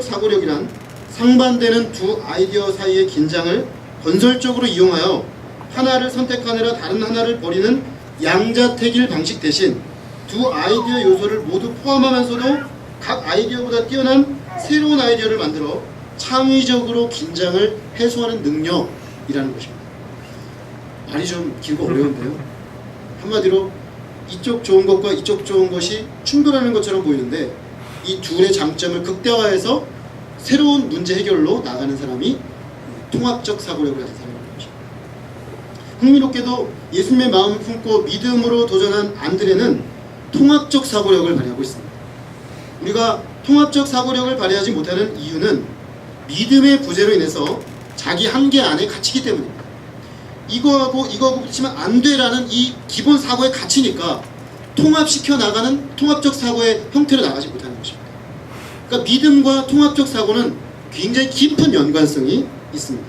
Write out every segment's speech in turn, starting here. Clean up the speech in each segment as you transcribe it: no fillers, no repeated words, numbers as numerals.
통합적 사고력이란 상반되는 두 아이디어 사이의 긴장을 건설적으로 이용하여 하나를 선택하느라 다른 하나를 버리는 양자택일 방식 대신 두 아이디어 요소를 모두 포함하면서도 각 아이디어보다 뛰어난 새로운 아이디어를 만들어 창의적으로 긴장을 해소하는 능력이라는 것입니다. 말이 좀 길고 어려운데요. 한마디로 이쪽 좋은 것과 이쪽 좋은 것이 충돌하는 것처럼 보이는데 이 둘의 장점을 극대화해서 새로운 문제 해결로 나가는 사람이 통합적 사고력을 가진 사람입니다. 흥미롭게도 예수님의 마음을 품고 믿음으로 도전한 안드레는 통합적 사고력을 발휘하고 있습니다. 우리가 통합적 사고력을 발휘하지 못하는 이유는 믿음의 부재로 인해서 자기 한계 안에 갇히기 때문입니다. 이거하고 붙이면 안 돼라는 이 기본 사고에 갇히니까 통합시켜 나가는 통합적 사고의 형태로 나가지 못하는 것입니다. 그러니까 믿음과 통합적 사고는 굉장히 깊은 연관성이 있습니다.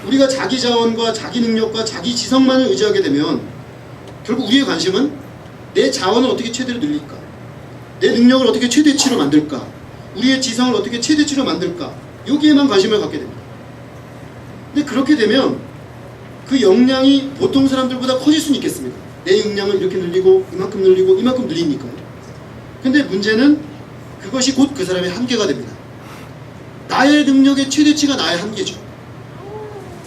우리가 자기 자원과 자기 능력과 자기 지성만을 의지하게 되면 결국 우리의 관심은 내 자원을 어떻게 최대로 늘릴까, 내 능력을 어떻게 최대치로 만들까, 우리의 지성을 어떻게 최대치로 만들까, 여기에만 관심을 갖게 됩니다. 근데 그렇게 되면 그 역량이 보통 사람들보다 커질 수는 있겠습니다. 내 역량을 이렇게 늘리고 이만큼 늘리고 이만큼 늘리니까요. 근데 문제는 그것이 곧 그 사람의 한계가 됩니다. 나의 능력의 최대치가 나의 한계죠.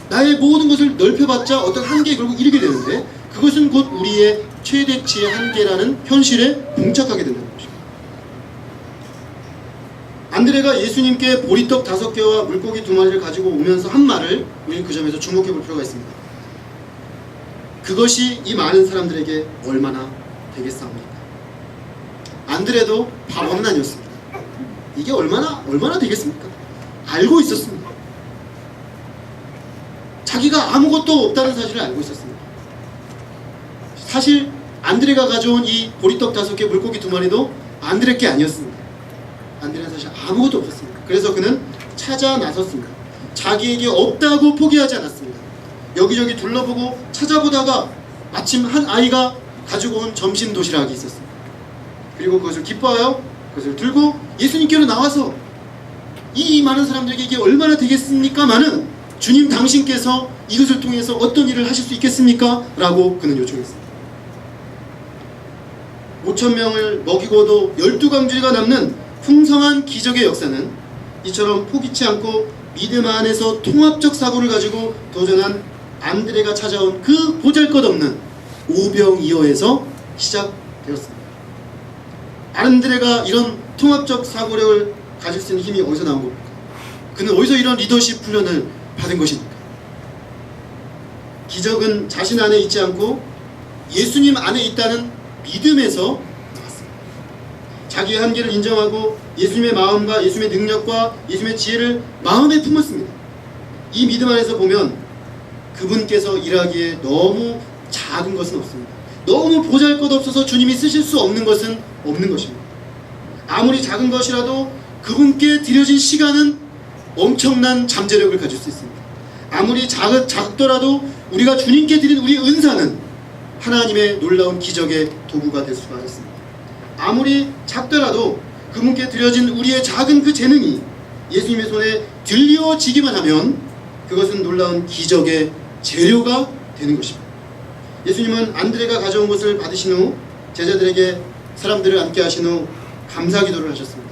나의 모든 것을 넓혀봤자 어떤 한계에 결국 이르게 되는데 그것은 곧 우리의 최대치의 한계라는 현실에 봉착하게 된다는 것입니다. 안드레가 예수님께 보리떡 5개와 물고기 2마리를 가지고 오면서 한 말을 우리는 그 점에서 주목해 볼 필요가 있습니다. 그것이 이 많은 사람들에게 얼마나 되겠사옵니까? 안드레도 바보는 아니었습니다. 이게 얼마나 되겠습니까? 알고 있었습니다. 자기가 아무것도 없다는 사실을 알고 있었습니다. 사실 안드레가 가져온 이 보리떡 5개, 물고기 2마리도 안드레 게 아니었습니다. 안드레는 사실 아무것도 없었습니다. 그래서 그는 찾아 나섰습니다. 자기에게 없다고 포기하지 않았습니다. 여기저기 둘러보고 찾아보다가 마침 한 아이가 가지고 온 점심 도시락이 있었습니다. 그리고 그것을 기뻐하여 그것을 들고 예수님께로 나와서 이 많은 사람들에게 이게 얼마나 되겠습니까? 마는 주님 당신께서 이것을 통해서 어떤 일을 하실 수 있겠습니까? 라고 그는 요청했습니다. 5,000명을 먹이고도 12강주리가 남는 풍성한 기적의 역사는 이처럼 포기치 않고 믿음 안에서 통합적 사고를 가지고 도전한 안드레가 찾아온 그 보잘것없는 오병이어에서 시작되었습니다. 안드레가 이런 통합적 사고력을 가질 수 있는 힘이 어디서 나온 겁니까? 그는 어디서 이런 리더십 훈련을 받은 것입니까? 기적은 자신 안에 있지 않고 예수님 안에 있다는 믿음에서 나왔습니다. 자기의 한계를 인정하고 예수님의 마음과 예수님의 능력과 예수님의 지혜를 마음에 품었습니다. 이 믿음 안에서 보면 그분께서 일하기에 너무 작은 것은 없습니다. 너무 보잘것없어서 주님이 쓰실 수 없는 것은 없는 것입니다. 아무리 작은 것이라도 그분께 드려진 시간은 엄청난 잠재력을 가질 수 있습니다. 아무리 작더라도 우리가 주님께 드린 우리 은사는 하나님의 놀라운 기적의 도구가 될 수가 있습니다. 아무리 작더라도 그분께 드려진 우리의 작은 그 재능이 예수님의 손에 들려지기만 하면 그것은 놀라운 기적의 재료가 되는 것입니다. 예수님은 안드레가 가져온 것을 받으신 후 제자들에게 사람들을 앉게 하신 후 감사 기도를 하셨습니다.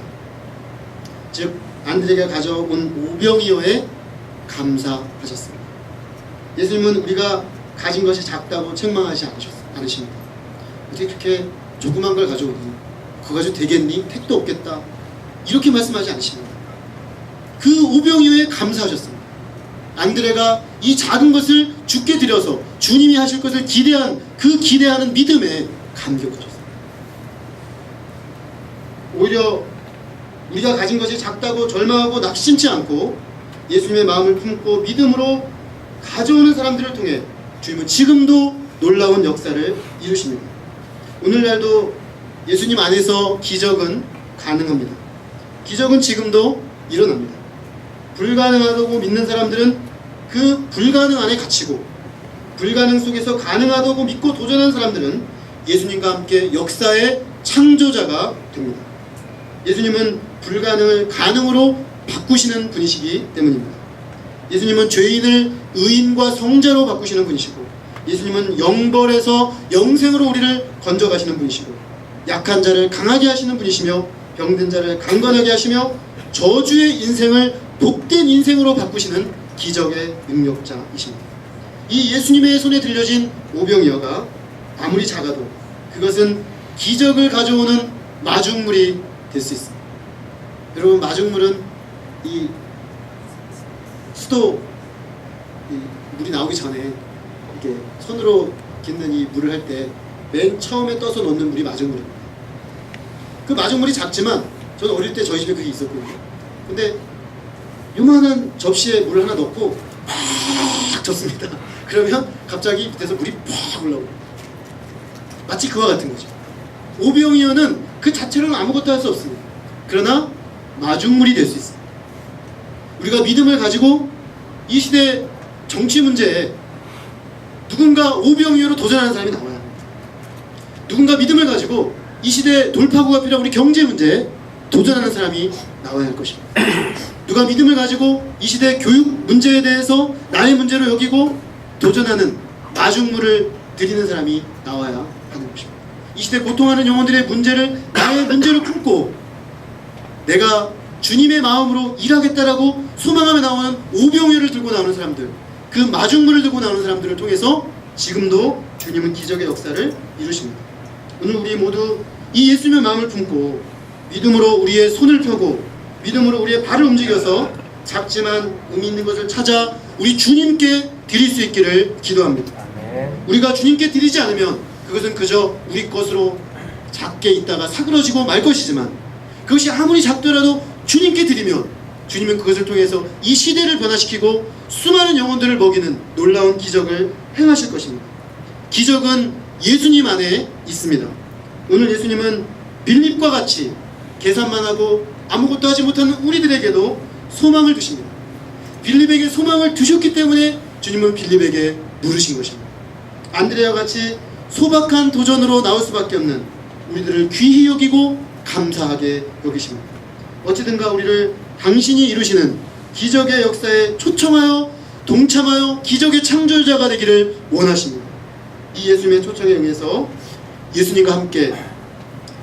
즉 안드레가 가져온 오병이어에 감사하셨습니다. 예수님은 우리가 가진 것이 작다고 책망하지 않으십니다. 어떻게 그렇게 조그만 걸 가져오니 그거 가지고 되겠니? 택도 없겠다 이렇게 말씀하지 않으십니다. 그 오병이어에 감사하셨습니다. 안드레가 이 작은 것을 주께 드려서 주님이 하실 것을 기대한 그 기대하는 믿음에 감격하셨습니다. 오히려 우리가 가진 것이 작다고 절망하고 낙심치 않고 예수님의 마음을 품고 믿음으로 가져오는 사람들을 통해 주님은 지금도 놀라운 역사를 이루십니다. 오늘날도 예수님 안에서 기적은 가능합니다. 기적은 지금도 일어납니다. 불가능하다고 믿는 사람들은 그 불가능 안에 갇히고 불가능 속에서 가능하다고 믿고 도전하는 사람들은 예수님과 함께 역사의 창조자가 됩니다. 예수님은 불가능을 가능으로 바꾸시는 분이시기 때문입니다. 예수님은 죄인을 의인과 성자로 바꾸시는 분이시고, 예수님은 영벌에서 영생으로 우리를 건져가시는 분이시고, 약한 자를 강하게 하시는 분이시며, 병든 자를 강건하게 하시며, 저주의 인생을 복된 인생으로 바꾸시는 기적의 능력자이십니다. 이 예수님의 손에 들려진 오병이어가 아무리 작아도 그것은 기적을 가져오는 마중물이 될 수 있습니다. 여러분, 마중물은 이 수도 물이 나오기 전에 이렇게 손으로 깃는 이 물을 할 때 맨 처음에 떠서 넣는 물이 마중물입니다. 그 마중물이 작지만 저는 어릴 때 저희 집에 그게 있었거든요. 근데 요만한 접시에 물을 하나 넣고 팍 젓습니다. 그러면 갑자기 밑에서 물이 팍 올라옵니다. 마치 그와 같은 거죠. 오병이어는 그 자체로는 아무것도 할 수 없습니다. 그러나 마중물이 될 수 있습니다. 우리가 믿음을 가지고 이 시대 정치 문제에 누군가 오병이어로 도전하는 사람이 나와야 합니다. 누군가 믿음을 가지고 이 시대 돌파구가 필요한 우리 경제 문제에 도전하는 사람이 나와야 할 것입니다. 누가 믿음을 가지고 이 시대 교육 문제에 대해서 나의 문제로 여기고 도전하는 마중물을 드리는 사람이 나와야 하는 것입니다. 이 시대 고통하는 영혼들의 문제를 나의 문제로 품고 내가 주님의 마음으로 일하겠다라고 소망하며 나오는 오병이어를 들고 나오는 사람들, 그 마중물을 들고 나오는 사람들을 통해서 지금도 주님은 기적의 역사를 이루십니다. 오늘 우리 모두 이 예수님의 마음을 품고 믿음으로 우리의 손을 펴고 믿음으로 우리의 발을 움직여서 작지만 의미 있는 것을 찾아 우리 주님께 드릴 수 있기를 기도합니다. 우리가 주님께 드리지 않으면 그것은 그저 우리 것으로 작게 있다가 사그러지고 말 것이지만, 그것이 아무리 작더라도 주님께 드리면 주님은 그것을 통해서 이 시대를 변화시키고 수많은 영혼들을 먹이는 놀라운 기적을 행하실 것입니다. 기적은 예수님 안에 있습니다. 오늘 예수님은 빌립과 같이 계산만 하고 아무것도 하지 못하는 우리들에게도 소망을 주십니다. 빌립에게 소망을 주셨기 때문에 주님은 빌립에게 물으신 것입니다. 안드레와 같이 소박한 도전으로 나올 수밖에 없는 우리들을 귀히 여기고 감사하게 여기십니다. 어찌든가 우리를 당신이 이루시는 기적의 역사에 초청하여 동참하여 기적의 창조자가 되기를 원하십니다. 이 예수님의 초청에 응해서 예수님과 함께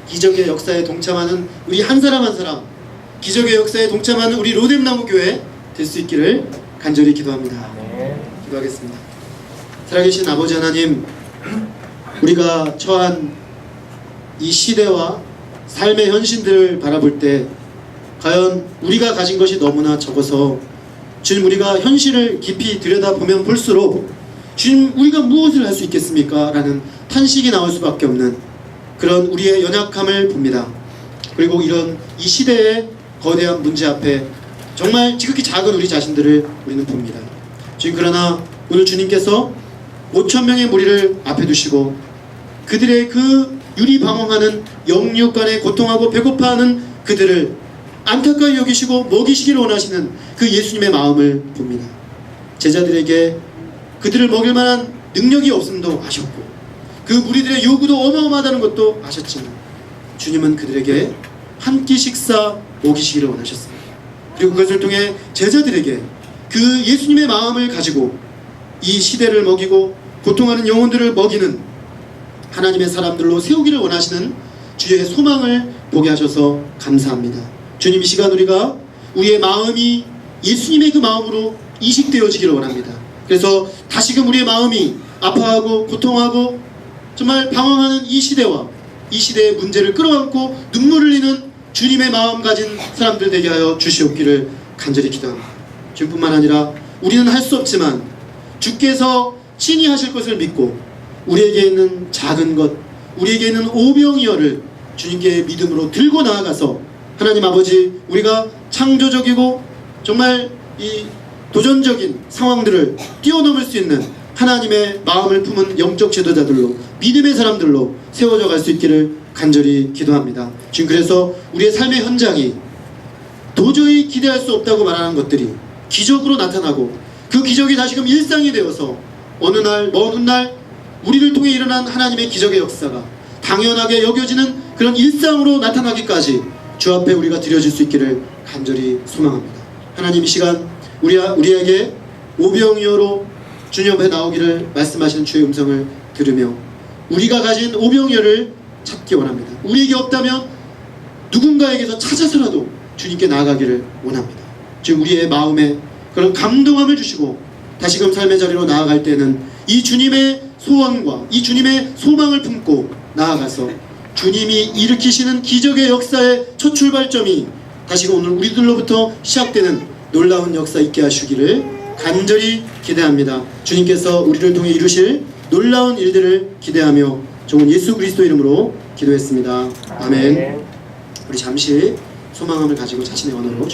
기적의 역사에 동참하는 우리 한 사람 한 사람, 기적의 역사에 동참하는 우리 로뎀나무 교회 될 수 있기를 간절히 기도합니다. 기도하겠습니다. 살아계신 아버지 하나님, 우리가 처한 이 시대와 삶의 현실들을 바라볼 때 과연 우리가 가진 것이 너무나 적어서 주님, 우리가 현실을 깊이 들여다보면 볼수록 주님, 우리가 무엇을 할 수 있겠습니까? 라는 탄식이 나올 수밖에 없는 그런 우리의 연약함을 봅니다. 그리고 이런 이 시대의 거대한 문제 앞에 정말 지극히 작은 우리 자신들을 우리는 봅니다. 주님, 그러나 오늘 주님께서 5,000명의 무리를 앞에 두시고 그들의 그 유리방황하는 영육간에 고통하고 배고파하는 그들을 안타까이 여기시고 먹이시기를 원하시는 그 예수님의 마음을 봅니다. 제자들에게 그들을 먹일 만한 능력이 없음도 아셨고 그 무리들의 요구도 어마어마하다는 것도 아셨지만 주님은 그들에게 한 끼 식사 먹이시기를 원하셨습니다. 그리고 그것을 통해 제자들에게 그 예수님의 마음을 가지고 이 시대를 먹이고 고통하는 영혼들을 먹이는 하나님의 사람들로 세우기를 원하시는 주의 소망을 보게 하셔서 감사합니다. 주님, 이 시간 우리가 우리의 마음이 예수님의 그 마음으로 이식되어지기를 원합니다. 그래서 다시금 우리의 마음이 아파하고 고통하고 정말 방황하는 이 시대와 이 시대의 문제를 끌어안고 눈물을 흘리는 주님의 마음 가진 사람들 되게 하여 주시옵기를 간절히 기도합니다. 주님뿐만 아니라 우리는 할 수 없지만 주께서 친히 하실 것을 믿고 우리에게 있는 작은 것, 우리에게 있는 오병이어를 주님께 믿음으로 들고 나아가서 하나님 아버지, 우리가 창조적이고 정말 이 도전적인 상황들을 뛰어넘을 수 있는 하나님의 마음을 품은 영적 지도자들로, 믿음의 사람들로 세워져 갈 수 있기를 간절히 기도합니다. 지금 그래서 우리의 삶의 현장이 도저히 기대할 수 없다고 말하는 것들이 기적으로 나타나고 그 기적이 다시금 일상이 되어서 어느 날 먼 훗날 우리를 통해 일어난 하나님의 기적의 역사가 당연하게 여겨지는 그런 일상으로 나타나기까지 주 앞에 우리가 드려질 수 있기를 간절히 소망합니다. 하나님, 이 시간 우리에게 오병이어로 주님 앞에 나오기를 말씀하시는 주의 음성을 들으며 우리가 가진 오병이어를 찾기 원합니다. 우리에게 없다면 누군가에게서 찾아서라도 주님께 나아가기를 원합니다. 지금 우리의 마음에 그런 감동함을 주시고 다시금 삶의 자리로 나아갈 때는 이 주님의 소원과 이 주님의 소망을 품고 나아가서 주님이 일으키시는 기적의 역사의 첫 출발점이 다시금 오늘 우리들로부터 시작되는 놀라운 역사 있게 하시기를 간절히 기대합니다. 주님께서 우리를 통해 이루실 놀라운 일들을 기대하며 종은 예수 그리스도 이름으로 기도했습니다. 아멘. 우리 잠시 소망함을 가지고 자신의 언어로